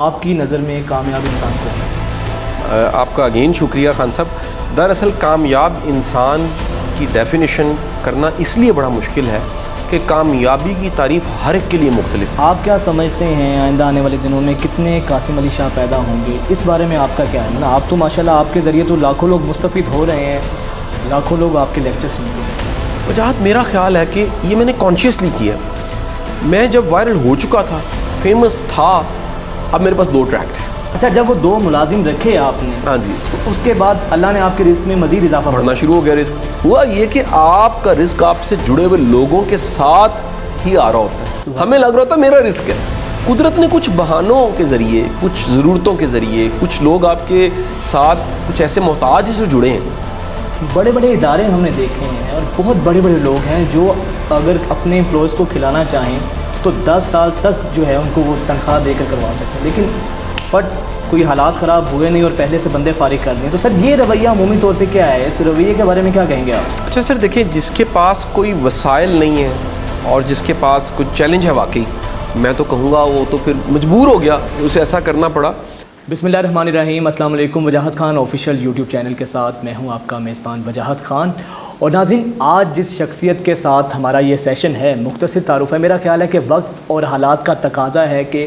آپ کی نظر میں کامیاب انسان کون ہے؟ آپ کا اگین شکریہ خان صاحب. دراصل کامیاب انسان کی ڈیفینیشن کرنا اس لیے بڑا مشکل ہے کہ کامیابی کی تعریف ہر ایک کے لیے مختلف ہے. آپ کیا سمجھتے ہیں آئندہ آنے والے دنوں میں کتنے قاسم علی شاہ پیدا ہوں گے؟ اس بارے میں آپ کا کیا ہے؟ آپ تو ماشاءاللہ آپ کے ذریعے تو لاکھوں لوگ مستفید ہو رہے ہیں، لاکھوں لوگ آپ کے لیکچر سنتے ہیں. وجہات میرا خیال ہے کہ یہ میں نے کانشیسلی کیا. میں جب وائرل ہو چکا تھا، فیمس تھا، اب میرے پاس 2 ٹریک تھے. اچھا، جب وہ 2 ملازم رکھے آپ نے، ہاں جی، تو اس کے بعد اللہ نے آپ کے رزق میں مزید اضافہ بڑھنا شروع ہو گیا. رزق ہوا یہ کہ آپ کا رزق آپ سے جڑے ہوئے لوگوں کے ساتھ ہی آ رہا ہوتا ہے. ہمیں لگ رہا ہوتا ہے میرا رزق ہے. قدرت نے کچھ بہانوں کے ذریعے، کچھ ضرورتوں کے ذریعے، کچھ لوگ آپ کے ساتھ کچھ ایسے محتاج ہیں جو جڑے ہیں. بڑے بڑے ادارے ہم نے دیکھے ہیں اور بہت بڑے بڑے لوگ ہیں جو اگر اپنے امپلائیز کو کھلانا چاہیں تو 10 سال تک جو ہے ان کو وہ تنخواہ دے کر کروا سکتے ہیں، لیکن بٹ کوئی حالات خراب ہوئے نہیں اور پہلے سے بندے فارغ کر دیں. تو سر یہ رویہ عمومی طور پہ کیا ہے؟ اس رویے کے بارے میں کیا کہیں گے آپ؟ اچھا سر، دیکھیں، جس کے پاس کوئی وسائل نہیں ہے اور جس کے پاس کچھ چیلنج ہے، واقعی میں تو کہوں گا وہ تو پھر مجبور ہو گیا، اسے ایسا کرنا پڑا. بسم اللہ الرحمن الرحیم. السلام علیکم. وجاہت خان آفیشیل یوٹیوب چینل کے ساتھ میں ہوں آپ کا میزبان وجاہت خان. اور ناظرین، آج جس شخصیت کے ساتھ ہمارا یہ سیشن ہے، مختصر تعارف ہے. میرا خیال ہے کہ وقت اور حالات کا تقاضا ہے کہ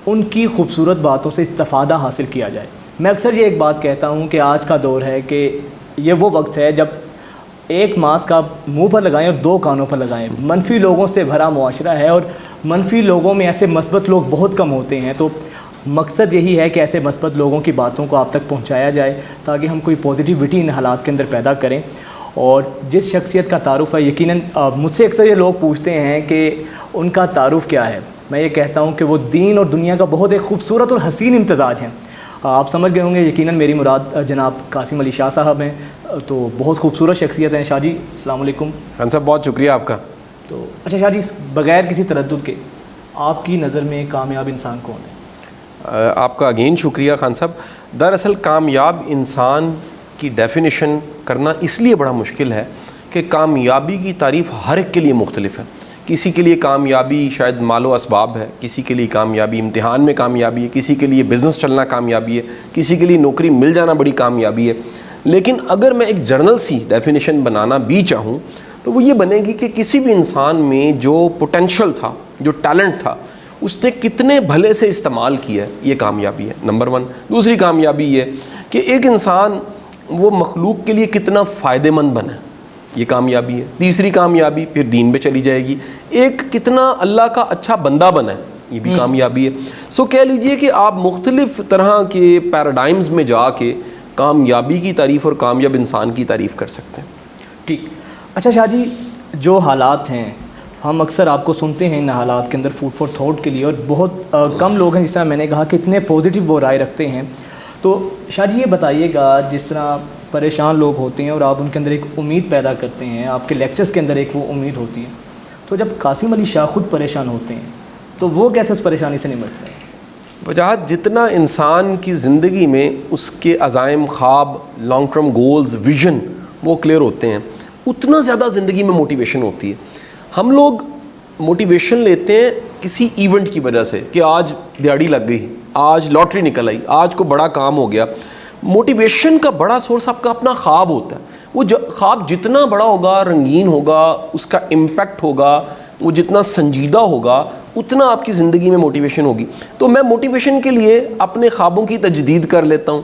ان کی خوبصورت باتوں سے استفادہ حاصل کیا جائے. میں اکثر یہ ایک بات کہتا ہوں کہ آج کا دور ہے کہ یہ وہ وقت ہے جب ایک ماسک آپ منہ پر لگائیں اور 2 کانوں پر لگائیں. منفی لوگوں سے بھرا معاشرہ ہے اور منفی لوگوں میں ایسے مثبت لوگ بہت کم ہوتے ہیں. تو مقصد یہی ہے کہ ایسے مثبت لوگوں کی باتوں کو آپ تک پہنچایا جائے تاکہ ہم کوئی پازیٹیوٹی ان حالات کے اندر پیدا کریں. اور جس شخصیت کا تعارف ہے، یقیناً مجھ سے اکثر یہ لوگ پوچھتے ہیں کہ ان کا تعارف کیا ہے. میں یہ کہتا ہوں کہ وہ دین اور دنیا کا بہت ایک خوبصورت اور حسین امتزاج ہیں. آپ سمجھ گئے ہوں گے یقیناً میری مراد جناب قاسم علی شاہ صاحب ہیں. تو بہت خوبصورت شخصیت ہیں. شاہ جی السلام علیکم. خان صاحب بہت شکریہ آپ کا. تو اچھا شاہ جی، بغیر کسی تردد کے آپ کی نظر میں کامیاب انسان کون ہے؟ آپ کا اگین شکریہ خان صاحب. دراصل کامیاب انسان کی ڈیفینیشن کرنا اس لیے بڑا مشکل ہے کہ کامیابی کی تعریف ہر ایک کے لیے مختلف ہے. کسی کے لیے کامیابی شاید مال و اسباب ہے، کسی کے لیے کامیابی امتحان میں کامیابی ہے، کسی کے لیے بزنس چلنا کامیابی ہے، کسی کے لیے نوکری مل جانا بڑی کامیابی ہے. لیکن اگر میں ایک جرنل سی ڈیفینیشن بنانا بھی چاہوں تو وہ یہ بنے گی کہ کسی بھی انسان میں جو پوٹینشل تھا، جو ٹیلنٹ تھا، اس نے کتنے بھلے سے استعمال کیا ہے، یہ کامیابی ہے نمبر 1. دوسری کامیابی یہ کہ ایک انسان وہ مخلوق کے لیے کتنا فائدہ مند بنا ہے، یہ کامیابی ہے. تیسری کامیابی پھر دین پہ چلی جائے گی، ایک کتنا اللہ کا اچھا بندہ بنا ہے، یہ بھی کامیابی ہے. سو کہہ لیجئے کہ آپ مختلف طرح کے پیراڈائمز میں جا کے کامیابی کی تعریف اور کامیاب انسان کی تعریف کر سکتے ہیں. ٹھیک. اچھا شاہ جی، جو حالات ہیں ہم اکثر آپ کو سنتے ہیں ان حالات کے اندر فوڈ فار تھاٹ کے لیے، اور بہت کم لوگ ہیں جس طرح میں نے کہا کہ اتنے پازیٹیو وہ رائے رکھتے ہیں. تو شاہ جی یہ بتائیے گا، جس طرح پریشان لوگ ہوتے ہیں اور آپ ان کے اندر ایک امید پیدا کرتے ہیں، آپ کے لیکچرز کے اندر ایک وہ امید ہوتی ہے، تو جب قاسم علی شاہ خود پریشان ہوتے ہیں تو وہ کیسے اس پریشانی سے نمٹتے ہیں؟ وجہات جتنا انسان کی زندگی میں اس کے عزائم، خواب، لانگ ٹرم گولز، ویژن وہ کلیئر ہوتے ہیں، اتنا زیادہ زندگی میں موٹیویشن ہوتی ہے. ہم لوگ موٹیویشن لیتے ہیں کسی ایونٹ کی وجہ سے کہ آج دیہڑی لگ گئی، آج لاٹری نکل آئی، آج کو بڑا کام ہو گیا. موٹیویشن کا بڑا سورس آپ کا اپنا خواب ہوتا ہے. وہ خواب جتنا بڑا ہوگا، رنگین ہوگا، اس کا امپیکٹ ہوگا، وہ جتنا سنجیدہ ہوگا، اتنا آپ کی زندگی میں موٹیویشن ہوگی. تو میں موٹیویشن کے لیے اپنے خوابوں کی تجدید کر لیتا ہوں.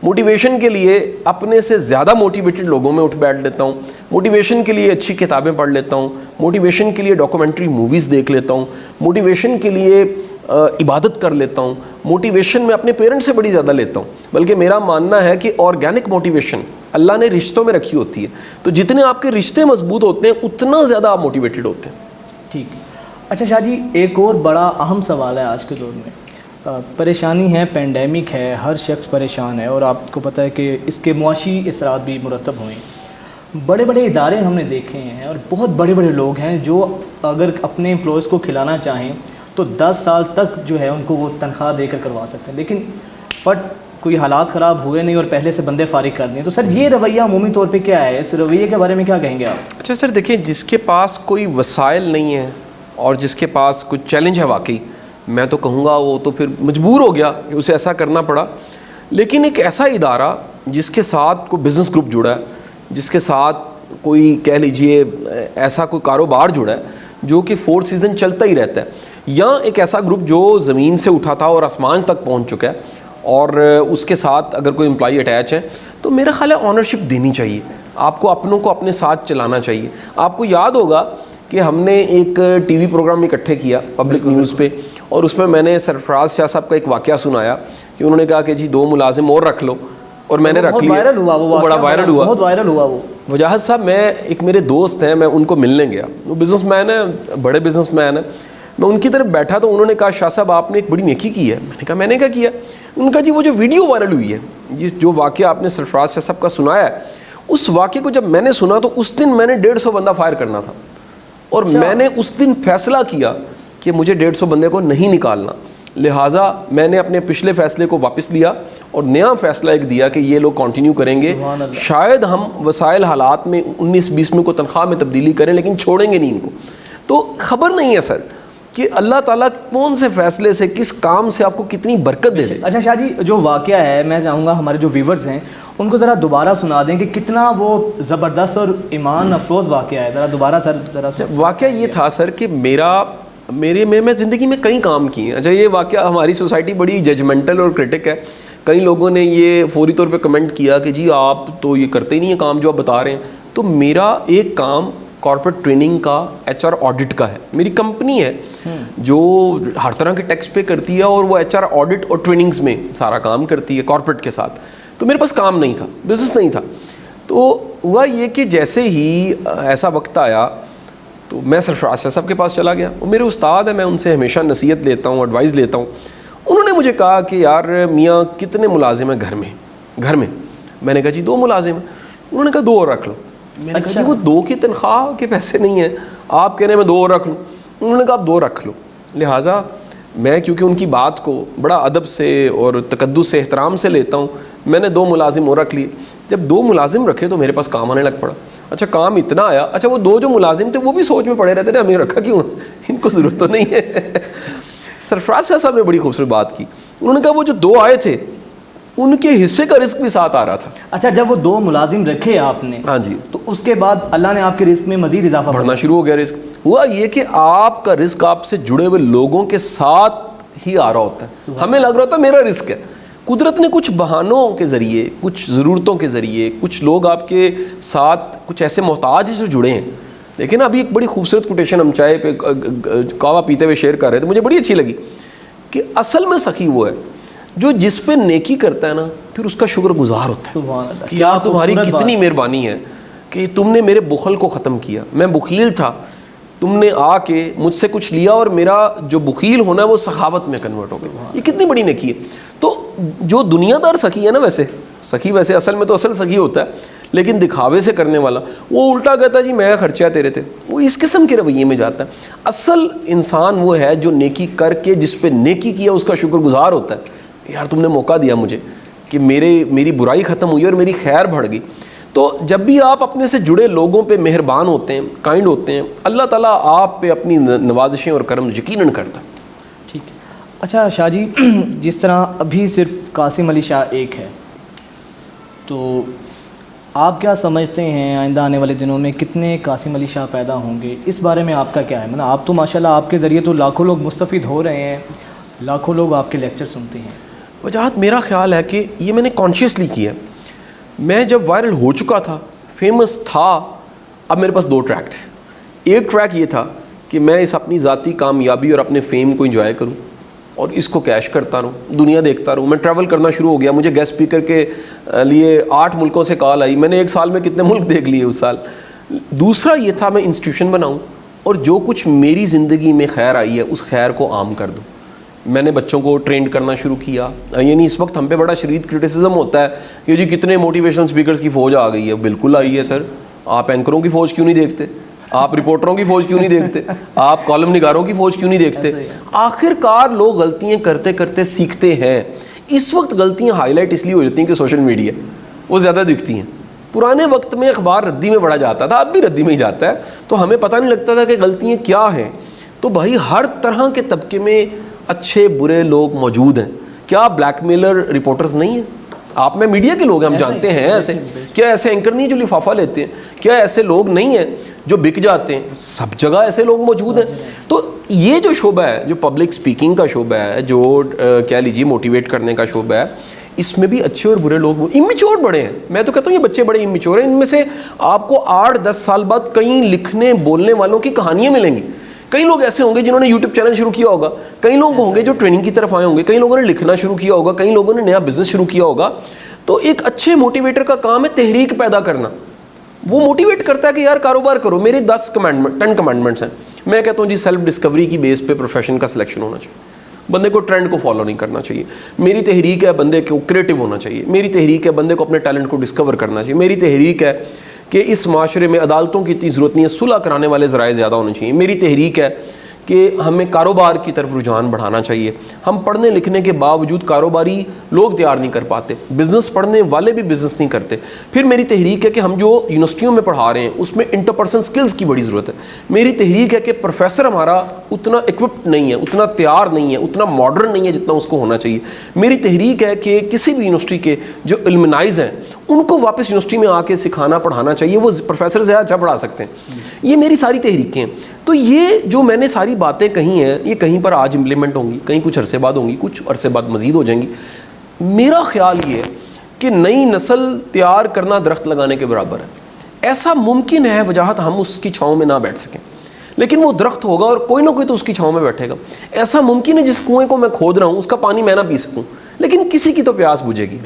موٹیویشن کے لیے اپنے سے زیادہ موٹیویٹڈ لوگوں میں اٹھ بیٹھ لیتا ہوں. موٹیویشن کے لیے اچھی کتابیں پڑھ لیتا ہوں. موٹیویشن کے لیے ڈاکومنٹری موویز دیکھ لیتا ہوں. موٹیویشن کے لیے عبادت کر لیتا ہوں. موٹیویشن میں اپنے پیرنٹس سے بڑی زیادہ لیتا ہوں. بلکہ میرا ماننا ہے کہ آرگینک موٹیویشن اللہ نے رشتوں میں رکھی ہوتی ہے. تو جتنے آپ کے رشتے مضبوط ہوتے ہیں اتنا زیادہ آپ موٹیویٹڈ ہوتے ہیں. ٹھیک. اچھا شاہ جی، ایک اور بڑا اہم سوال ہے آج کے دور میں. پریشانی ہے، پینڈیمک ہے، ہر شخص پریشان ہے اور آپ کو پتہ ہے کہ اس کے معاشی اثرات بھی مرتب ہوئے ہیں. بڑے بڑے ادارے ہم نے دیکھے ہیں اور بہت بڑے بڑے لوگ ہیں جو اگر اپنے امپلائیز کو کھلانا چاہیں تو 10 سال تک جو ہے ان کو وہ تنخواہ دے کر کروا سکتے ہیں، لیکن بٹ کوئی حالات خراب ہوئے نہیں اور پہلے سے بندے فارغ کر دیں. تو سر یہ رویہ عمومی طور پہ کیا ہے؟ اس رویے کے بارے میں کیا کہیں گے آپ؟ اچھا سر، دیکھیں، جس کے پاس کوئی وسائل نہیں ہے اور جس کے پاس کچھ چیلنج ہے، واقعی میں تو کہوں گا وہ تو پھر مجبور ہو گیا کہ اسے ایسا کرنا پڑا. لیکن ایک ایسا ادارہ جس کے ساتھ کوئی بزنس گروپ جڑا ہے, جس کے ساتھ کوئی کہہ لیجئے ایسا کوئی کاروبار جڑا ہے جو کہ 4 سیزن چلتا ہی رہتا ہے, یا ایک ایسا گروپ جو زمین سے اٹھا تھا اور آسمان تک پہنچ چکا ہے, اور اس کے ساتھ اگر کوئی امپلائی اٹیچ ہے, تو میرا خیال ہے آنرشپ دینی چاہیے. آپ کو اپنوں کو اپنے ساتھ چلانا چاہیے. آپ کو یاد ہوگا کہ ہم نے ایک ٹی وی پروگرام اکٹھے کیا پبلک نیوز پہ, اور اس میں نے سرفراز شاہ صاحب کا ایک واقعہ سنایا کہ انہوں نے کہا کہ جی 2 ملازم اور رکھ لو, اور میں نے رکھ لیا. وہ بڑا وائرل ہوا, بہت وائرل ہوا. وہ وجاہت صاحب, میں ایک میرے دوست ہیں, میں ان کو ملنے گیا, وہ بزنس مین ہے, بڑے بزنس مین ہیں. میں ان کی طرف بیٹھا تو انہوں نے کہا شاہ صاحب آپ نے ایک بڑی نیکی کی ہے. میں نے کہا میں نے کیا کیا؟ ان کا جی وہ جو ویڈیو وائرل ہوئی ہے, یہ جو واقعہ آپ نے سرفراز شاہ صاحب کا سنایا ہے, اس واقعے کو جب میں نے سنا تو اس دن میں نے 150 بندہ فائر کرنا تھا, اور میں نے اس دن فیصلہ کیا کہ مجھے 150 بندے کو نہیں نکالنا. لہٰذا میں نے اپنے پچھلے فیصلے کو واپس لیا اور نیا فیصلہ ایک دیا کہ یہ لوگ کنٹینیو کریں گے. شاید ہم وسائل حالات میں 19-20 میں کو تنخواہ میں تبدیلی کریں, لیکن چھوڑیں گے نہیں ان کو. تو خبر نہیں ہے سر کہ اللہ تعالیٰ کون سے فیصلے سے, کس کام سے آپ کو کتنی برکت دے دے. اچھا شاہ جی, جو واقعہ ہے میں چاہوں گا ہمارے جو ویورز ہیں ان کو ذرا دوبارہ سنا دیں کہ کتنا وہ زبردست اور ایمان افروز واقعہ ہے. ذرا دوبارہ ذرا واقعہ یہ تھا سر کہ میں زندگی میں کئی کام کیے ہیں. اچھا, یہ واقعہ ہماری سوسائٹی بڑی ججمنٹل اور کرٹک ہے. کئی لوگوں نے یہ فوری طور پہ کمنٹ کیا کہ جی آپ تو یہ کرتے ہی نہیں ہیں کام جو آپ بتا رہے ہیں. تو میرا ایک کام کارپوریٹ ٹریننگ کا, ایچ آر آڈٹ کا ہے. میری کمپنی ہے جو ہر طرح کے ٹیکس پے کرتی ہے, اور وہ ایچ آر آڈٹ اور ٹریننگز میں سارا کام کرتی ہے کارپوریٹ کے ساتھ. تو میرے پاس کام نہیں تھا, بزنس نہیں تھا. تو ہوا یہ کہ جیسے ہی ایسا وقت آیا تو میں سرفراز شاہ صاحب کے پاس چلا گیا. وہ میرے استاد ہیں, میں ان سے ہمیشہ نصیحت لیتا ہوں, ایڈوائز لیتا ہوں. انہوں نے مجھے کہا کہ یار میاں کتنے ملازم ہیں گھر میں؟ میں نے کہا جی 2 ملازم ہیں. انہوں نے کہا 2 اور رکھ لو. میں نے کہا جی وہ 2 کی تنخواہ کے پیسے نہیں ہیں, آپ کہہ رہے ہیں میں 2 اور رکھ لوں. انہوں نے کہا آپ 2 رکھ لو. لہٰذا میں کیونکہ ان کی بات کو بڑا ادب سے اور تقدس سے, احترام سے لیتا ہوں, میں نے 2 ملازم اور رکھ لیے. جب 2 ملازم رکھے تو میرے پاس کام آنے لگ پڑا. اچھا, کام اتنا آیا. اچھا, وہ 2 جو ملازم تھے وہ بھی سوچ میں پڑے رہتے تھے ہمیں رکھا کیوں, ان کو ضرورت تو نہیں ہے. سرفراز صاحب نے بڑی خوبصورت بات کی. انہوں نے کہا وہ جو 2 آئے تھے ان کے حصے کا رزق بھی ساتھ آ رہا تھا. اچھا, جب وہ 2 ملازم رکھے آپ نے, ہاں جی, تو اس کے بعد اللہ نے آپ کے رزق میں مزید اضافہ بڑھنا شروع ہو گیا. رزق ہوا یہ کہ آپ کا رزق آپ سے جڑے ہوئے لوگوں کے ساتھ ہی آ رہا ہوتا ہے. ہمیں لگ رہا ہوتا ہے میرا رزق ہے. قدرت نے کچھ بہانوں کے ذریعے, کچھ ضرورتوں کے ذریعے, کچھ لوگ آپ کے ساتھ کچھ ایسے محتاج جو جڑے ہیں. لیکن ابھی ایک بڑی خوبصورت کوٹیشن ہم چائے پہ کہوا پیتے ہوئے شیئر کر رہے تھے, مجھے بڑی اچھی لگی کہ اصل میں سخی وہ ہے جو جس پہ نیکی کرتا ہے نا پھر اس کا شکر گزار ہوتا ہے کہ یار تمہاری کتنی مہربانی ہے کہ تم نے میرے بخل کو ختم کیا. میں بخیل تھا, تم نے آ کے مجھ سے کچھ لیا اور میرا جو بخیل ہونا ہے وہ سخاوت میں کنورٹ ہو گیا. یہ کتنی بڑی نیکی ہے. تو جو دنیا دار سخی ہے نا, ویسے اصل میں تو اصل سخی ہوتا ہے, لیکن دکھاوے سے کرنے والا وہ الٹا کہتا ہے جی میں خرچہ تیرے تھے, وہ اس قسم کے رویے میں جاتا ہے. اصل انسان وہ ہے جو نیکی کر کے جس پہ نیکی کیا اس کا شکر گزار ہوتا ہے. یار تم نے موقع دیا مجھے کہ میری برائی ختم ہوئی اور میری خیر بڑھ گئی. تو جب بھی آپ اپنے سے جڑے لوگوں پہ مہربان ہوتے ہیں, کائنڈ ہوتے ہیں, اللہ تعالیٰ آپ پہ اپنی نوازشیں اور کرم یقیناً کرتا ہے. ٹھیک ہے. اچھا شاہ جی, جس طرح ابھی صرف قاسم علی شاہ ایک ہے, تو آپ کیا سمجھتے ہیں آئندہ آنے والے دنوں میں کتنے قاسم علی شاہ پیدا ہوں گے؟ اس بارے میں آپ کا کیا ہے؟ مطلب آپ تو ماشاءاللہ آپ کے ذریعے تو لاکھوں لوگ مستفید ہو رہے ہیں, لاکھوں لوگ آپ کے لیکچر سنتے ہیں. وجاہت میرا خیال ہے کہ یہ میں نے کانشیسلی کیا. میں جب وائرل ہو چکا تھا, فیمس تھا, اب میرے پاس 2 ٹریک تھے. ایک ٹریک یہ تھا کہ میں اس اپنی ذاتی کامیابی اور اپنے فیم کو انجوائے کروں اور اس کو کیش کرتا رہوں, دنیا دیکھتا رہوں. میں ٹریول کرنا شروع ہو گیا, مجھے گیسٹ اسپیکر کے لیے 8 ملکوں سے کال آئی. میں نے 1 سال میں کتنے ملک دیکھ لیے اس سال. دوسرا یہ تھا میں انسٹیٹیوشن بناؤں اور جو کچھ میری زندگی میں خیر آئی ہے اس خیر کو عام کر دوں. میں نے بچوں کو ٹرینڈ کرنا شروع کیا. یعنی اس وقت ہم پہ بڑا شدید کرٹیسزم ہوتا ہے کہ جی کتنے موٹیویشنل اسپیکرز کی فوج آ گئی ہے. بالکل آئی ہے سر. آپ اینکروں کی فوج کیوں نہیں دیکھتے؟ آپ رپورٹروں کی فوج کیوں نہیں دیکھتے؟ آپ کالم نگاروں کی فوج کیوں نہیں دیکھتے؟ آخر کار لوگ غلطیاں کرتے کرتے سیکھتے ہیں. اس وقت غلطیاں ہائی لائٹ اس لیے ہو جاتی ہیں کہ سوشل میڈیا وہ زیادہ دکھتی ہیں. پرانے وقت میں اخبار ردی میں پڑھا جاتا تھا, اب بھی ردی میں ہی جاتا ہے, تو ہمیں پتہ نہیں لگتا تھا کہ غلطیاں کیا ہیں. تو بھائی ہر طرح کے طبقے میں اچھے برے لوگ موجود ہیں. کیا بلیک میلر رپورٹرز نہیں ہیں؟ آپ میں میڈیا کے لوگ ہیں, ہم جانتے ہیں ایسے. کیا ایسے اینکر نہیں جو لفافہ لیتے ہیں؟ کیا ایسے لوگ نہیں ہیں جو بک جاتے ہیں؟ سب جگہ ایسے لوگ موجود ہیں. تو یہ جو شعبہ ہے, جو پبلک سپیکنگ کا شعبہ ہے, جو کہہ لیجیے موٹیویٹ کرنے کا شعبہ ہے, اس میں بھی اچھے اور برے لوگ. امیچور بڑے ہیں, میں تو کہتا ہوں یہ بچے بڑے امیچور ہیں. ان میں سے آپ کو 8-10 سال بعد کئی لکھنے بولنے والوں کی کہانیاں ملیں گی. کئی لوگ ایسے ہوں گے جنہوں نے یوٹیوب چینل شروع کیا ہوگا, کئی لوگ ہوں گے جو ٹریننگ کی طرف آئے ہوں گے, کئی لوگوں نے لکھنا شروع کیا ہوگا, کئی لوگوں نے نیا بزنس شروع کیا ہوگا. تو ایک اچھے موٹیویٹر کا کام ہے تحریک پیدا کرنا. وہ موٹیویٹ کرتا ہے کہ یار کاروبار کرو. میرے 10 کمانڈمنٹس ہیں. میں کہتا ہوں جی سیلف ڈسکوری کی بیس پہ پروفیشن کا سلیکشن ہونا چاہیے. بندے کو ٹرینڈ کو فالو نہیں کرنا چاہیے. میری تحریک ہے بندے کو کریٹو ہونا چاہیے. میری تحریک ہے بندے کو اپنے ٹیلنٹ کو ڈسکور کرنا چاہیے. میری تحریک ہے کہ اس معاشرے میں عدالتوں کی اتنی ضرورت نہیں ہے, صلح کرانے والے ذرائع زیادہ ہونے چاہیے. میری تحریک ہے کہ ہمیں کاروبار کی طرف رجحان بڑھانا چاہیے. ہم پڑھنے لکھنے کے باوجود کاروباری لوگ تیار نہیں کر پاتے, بزنس پڑھنے والے بھی بزنس نہیں کرتے. پھر میری تحریک ہے کہ ہم جو یونیورسٹیوں میں پڑھا رہے ہیں اس میں انٹرپرسنل سکلز کی بڑی ضرورت ہے. میری تحریک ہے کہ پروفیسر ہمارا اتنا اکوپڈ نہیں ہے, اتنا تیار نہیں ہے, اتنا ماڈرن نہیں ہے جتنا اس کو ہونا چاہیے. میری تحریک ہے کہ کسی بھی یونیورسٹی کے جو علمنائز ہیں ان کو واپس یونیورسٹی میں آ کے سکھانا پڑھانا چاہیے. وہ پروفیسر زیادہ اچھا پڑھا سکتے ہیں. یہ میری ساری تحریکیں ہیں. تو یہ جو میں نے ساری باتیں کہی ہیں یہ کہیں پر آج امپلیمنٹ ہوں گی, کہیں کچھ عرصے بعد ہوں گی, کچھ عرصے بعد مزید ہو جائیں گی. میرا خیال یہ ہے کہ نئی نسل تیار کرنا درخت لگانے کے برابر ہے. ایسا ممکن ہے وجاہت ہم اس کی چھاؤں میں نہ بیٹھ سکیں, لیکن وہ درخت ہوگا اور کوئی نہ کوئی تو اس کی چھاؤں میں بیٹھے گا. ایسا ممکن ہے جس کنویں کو میں کھود رہا ہوں اس کا پانی میں نہ پی سکوں, لیکن کسی کی تو پیاس بجھے گی.